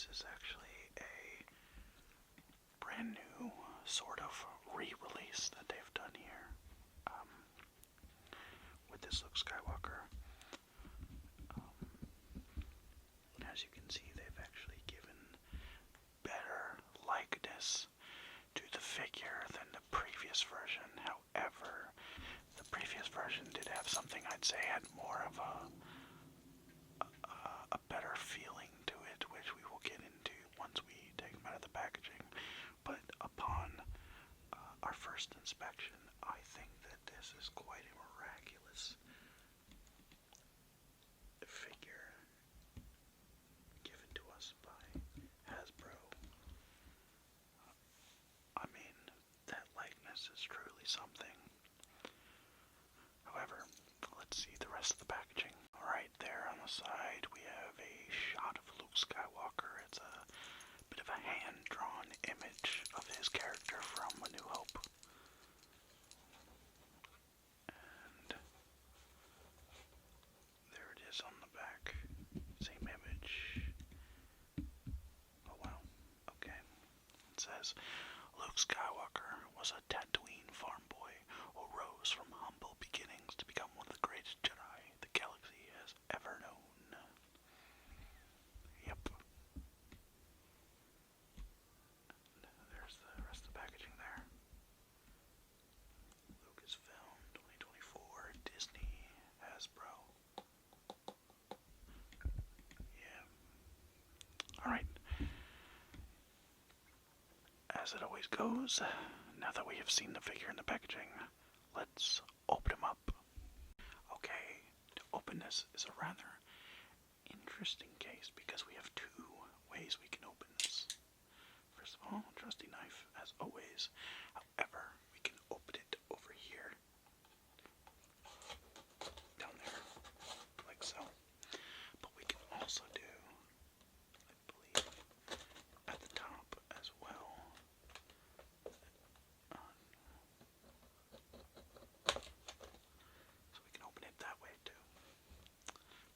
this is actually a brand new sort of re-release that they've done here with this Luke Skywalker. As you can see, they've actually given better likeness to the figure than the previous version. However, the previous version did have something I'd say had more of a better feeling to it, which we will get into once we take them out of the packaging. But upon our first inspection, I think that this is quite a miraculous figure given to us by Hasbro. I mean, that likeness is truly something. However, let's see the rest of the packaging. Alright, there on the side we have a shot of Luke Skywalker. It's a bit of a hand-drawn image of his character from A New Hope. And there it is on the back. Same image. Oh wow. Okay. It says, Luke Skywalker was a Tatooine farm boy who rose from humble beginnings to become one of the greatest Jedi the galaxy has ever known. Yep. And there's the rest of the packaging there. Lucasfilm 2024, Disney, Hasbro. Yeah. Alright. As it always goes, now that we have seen the figure in the packaging, let's open him up. Okay, to open this is a rather interesting case because we have two ways we can open this. First of all, trusty knife, as always. However, we can open it over here. Down there, like so. But we can also do, I believe, at the top as well. So we can open it that way too.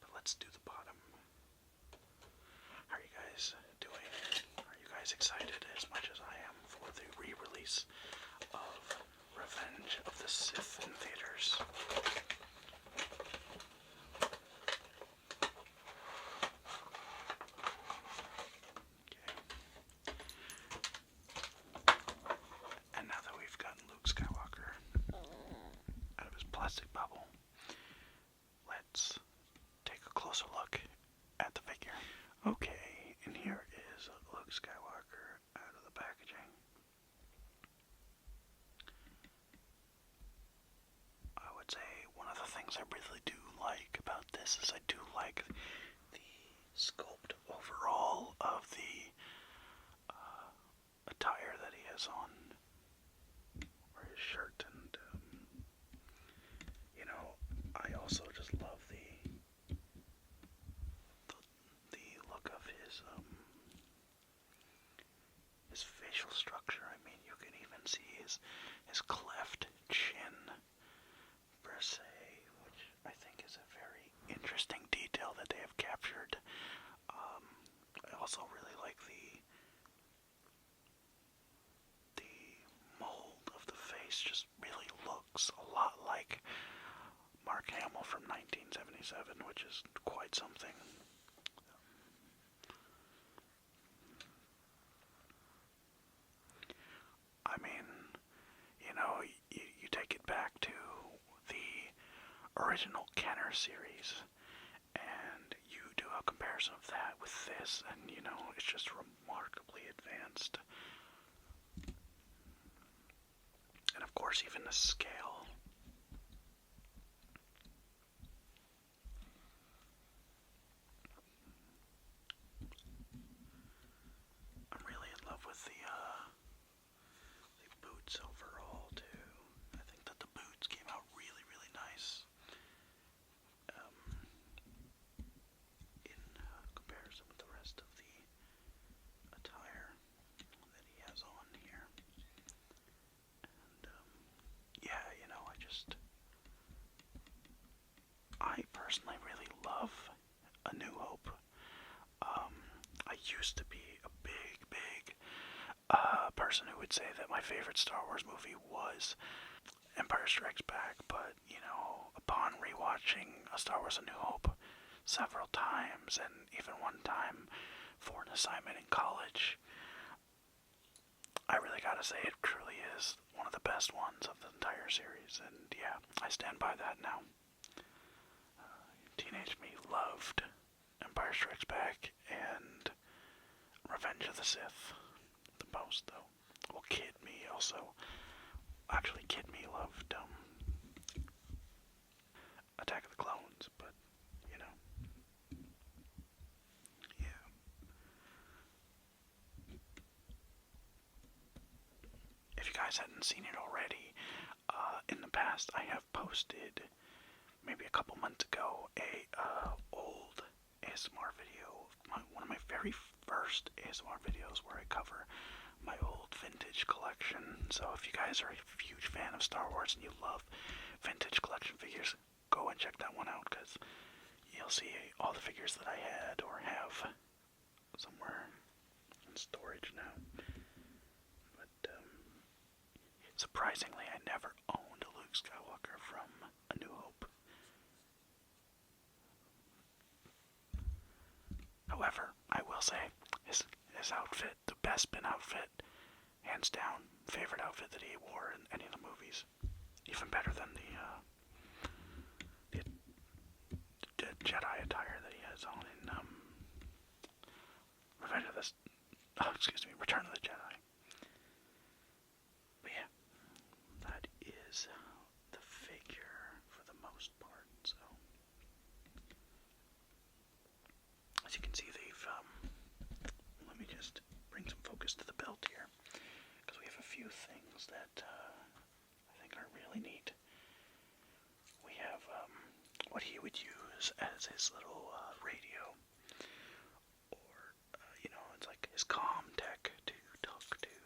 But let's do the bottom. How are you guys doing? Are you guys excited as much as I am for the re-release of Revenge of the Sith in theaters? Okay. And now that we've gotten Luke Skywalker out of his plastic bubble, let's take a closer look at the figure. Okay, and here is Luke Skywalker out of the packaging. I would say one of the things I really do like about this is I do like the sculpt overall of the attire that he has on, or his shirt, and you know, I also just love the look of his facial structure. I mean, you can even see his cleft chin per se, which I think is a very interesting detail that they have captured. I also really like the mold of the face. Just really looks a lot like Mark Hamill from 1977, which is quite something. I mean, you know, you take it back to the original Kenner series, and you do a comparison of that with this, and you know, it's just remarkably advanced. And of course, even the scale. I'm really in love with the boots overall too. I think that the boots came out really, really nice. In comparison with the rest of the attire that he has on here. And yeah, you know, I personally really love A New Hope. I used to be a big person who would say that my favorite Star Wars movie was Empire Strikes Back, but, you know, upon rewatching A Star Wars A New Hope several times, and even one time for an assignment in college, I really gotta say it truly is one of the best ones of the entire series, and yeah, I stand by that now. Teenage me loved Empire Strikes Back and Revenge of the Sith the most, though. Well, Kid Me also. Actually, Kid Me loved Attack of the Clones, but, you know. Yeah. If you guys hadn't seen it already, in the past I have posted, maybe a couple months ago, a old ASMR video, one of my very first ASMR videos where I cover my old vintage collection. So if you guys are a huge fan of Star Wars and you love vintage collection figures, go and check that one out, because you'll see all the figures that I had or have somewhere in storage now. But surprisingly, I never owned a Luke Skywalker from A New Hope. However, I will say, his outfit, the Bespin outfit, hands down, favorite outfit that he wore in any of the movies. Even better than the Jedi attire that he has on in Return of the Jedi. But yeah, that is the figure for the most part. So, as you can see, they've let me just bring some focus to the belt here, because we have a few things that I think are really neat. We have what he would use as his little radio, or you know, it's like his comm tech to talk to,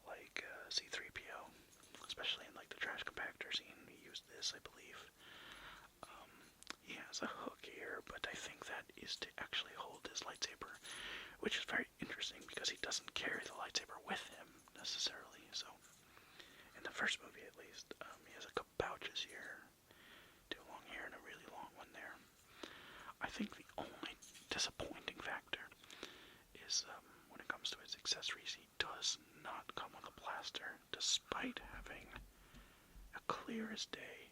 like C-3PO, especially in like the trash compactor scene. He used this, I believe. He has a hook here, but I think that is to actually hold his lightsaber, which is very interesting because he doesn't carry the lightsaber with him necessarily. So, in the first movie at least, he has a couple pouches here, two long here and a really long one there. I think the only disappointing factor is when it comes to his accessories, he does not come with a blaster, despite having a clear as day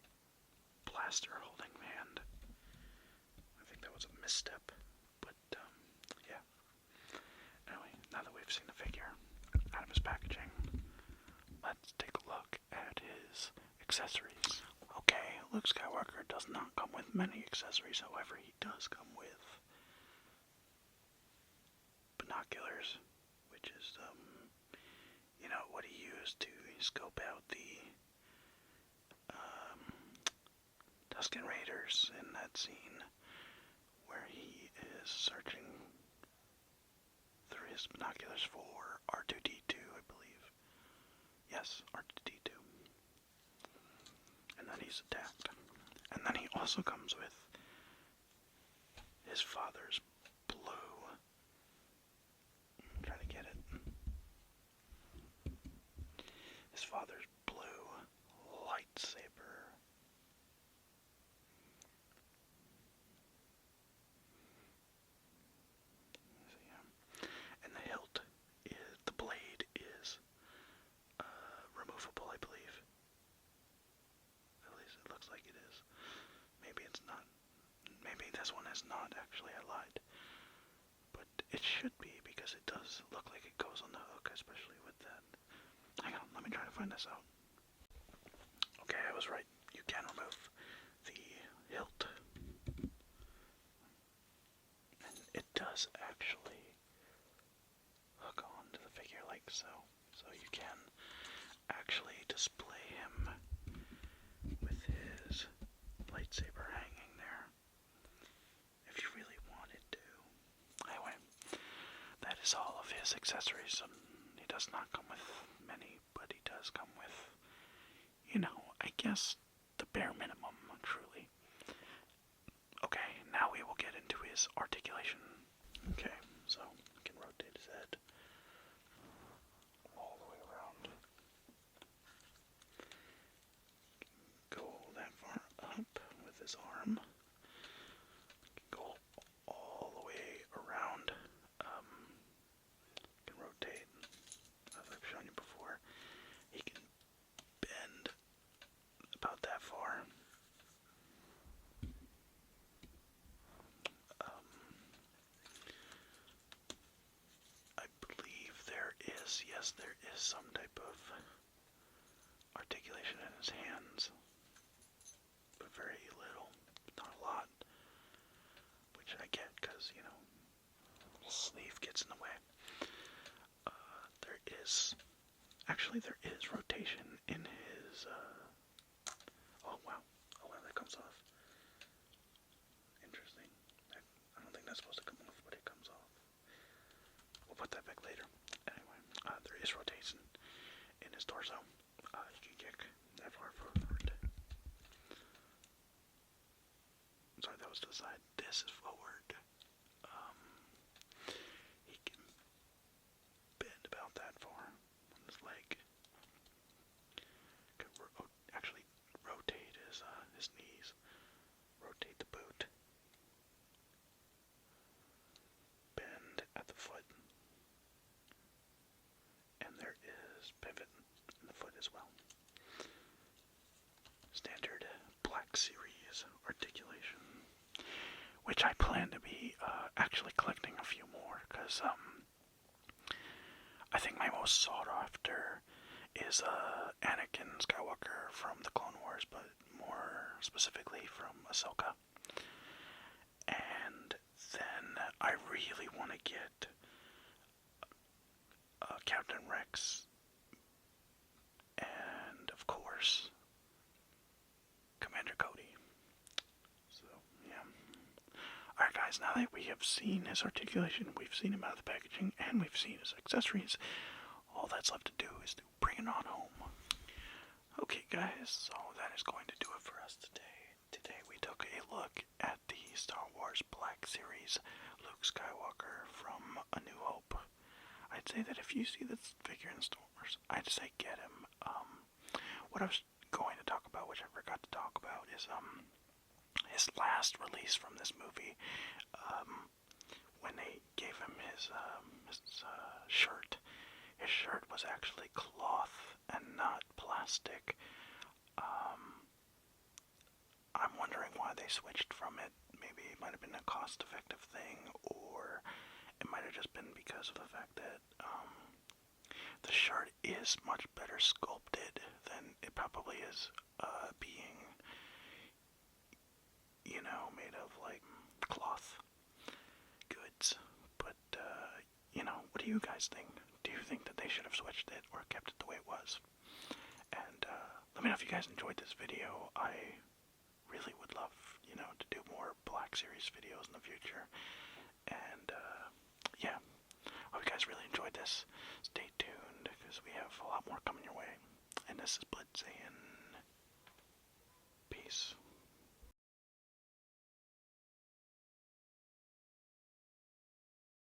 blaster holding hand. I think that was a misstep, but yeah. Anyway, now that we've seen the figure out of his packaging, let's take a look at his accessories. Okay, Luke Skywalker does not come with many accessories, however, he does come with binoculars, which is, you know, what he used to scope out the Tusken Raiders in that scene where he is searching through his binoculars for R2-D2, I believe. Yes, R2-D2. And then he's attacked. And then he also comes with his father's blue. I'm trying to get it. His father's blue lightsaber. And the hilt is, the blade is removable, I believe. At least it looks like it is. Maybe it's not. Maybe this one is not, actually, I lied. But it should be, because it does look like it goes on the hook, especially with that. Hang on, let me try to find this out. Okay, I was right. You can remove the hilt. And it does actually hook onto the figure like so. So you can actually display him with his lightsaber hanging there, if you really wanted to. Anyway, that is all of his accessories. He does not come with many, but he does come with, you know, I guess the bare minimum, truly. Okay, now we will get into his articulation. Okay, so one. Go all the way around. Can rotate, as I've shown you before. He can bend about that far. I believe yes, there is some type of articulation in his hands, but very little, not a lot, which I get because, the sleeve gets in the way. There is rotation in his, oh wow, that comes off. Interesting. I don't think that's supposed to come off, but it comes off. We'll put that back later. Anyway, there is rotation in his torso. You can kick that far forward. Sorry, that was to the side. This is forward. He can bend about that far on his leg. Could actually rotate his knees. Rotate the boot. Bend at the foot. And there is pivot in the foot as well. Standard Black Series articulation, which I plan to be actually collecting a few more, because I think my most sought after is Anakin Skywalker from the Clone Wars, but more specifically from Ahsoka. And then I really want to get Captain Rex, and of course Commander Cody. So yeah. Alright guys, now that we have seen his articulation, we've seen him out of the packaging, and we've seen his accessories, all that's left to do is to bring it on home. Okay guys, so that is going to do it for us today. Today we took a look at the Star Wars Black Series Luke Skywalker from A New Hope. I'd say that if you see this figure in stores, I'd say get him. What I was going to talk about, which I forgot to talk about, is his last release from this movie. When they gave him his shirt. His shirt was actually cloth and not plastic. I'm wondering why they switched from it. Maybe it might have been a cost-effective thing, or it might have just been because of the fact that the shirt is much better sculpted than it probably is being, made of like cloth goods. But, what do you guys think? Do you think that they should have switched it or kept it the way it was? And let me know if you guys enjoyed this video. I really would love, to do more Black Series videos in the future. And yeah, hope you guys really enjoyed this. Stay tuned, because we have a lot more coming your way. And this is Blood saying peace.